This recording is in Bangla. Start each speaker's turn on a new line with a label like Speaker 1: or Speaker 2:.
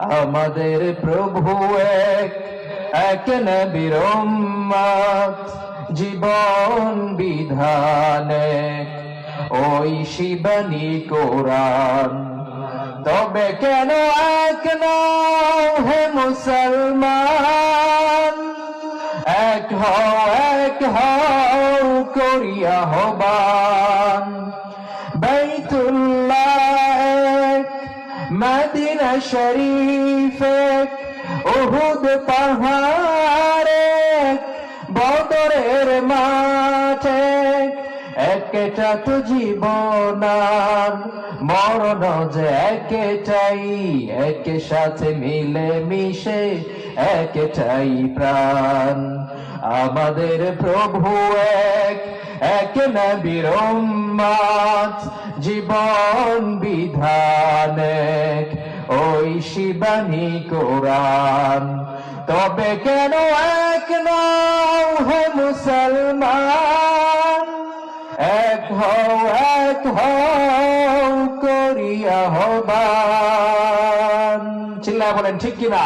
Speaker 1: আমাদের প্রভু এক, এক নবীর উম্মত, জীবন বিধান এক, ওই শিবানী কোরআন। তবে কেন এক নও হে মুসলমান, এক হও করিয়া আহ্বান। বাইতুল্লাহ এক, মদিনা শরীফ এক, উহুদ পাহাড় এক, বদরের মাঠ এক, একটা তো জীবন আর মরণ যে একটাই, এক সাথে মিলে মিশে একটাই প্রাণ। আমাদের প্রভু এক, এক নবীর উম্মত, জীবন বিধান এক, ওই শিবানী কোরআন। তবে কেন এক নও হে মুসলমান, এক হও করিয়া আহ্বান। চিল্লায় বলেন ঠিক কিনা?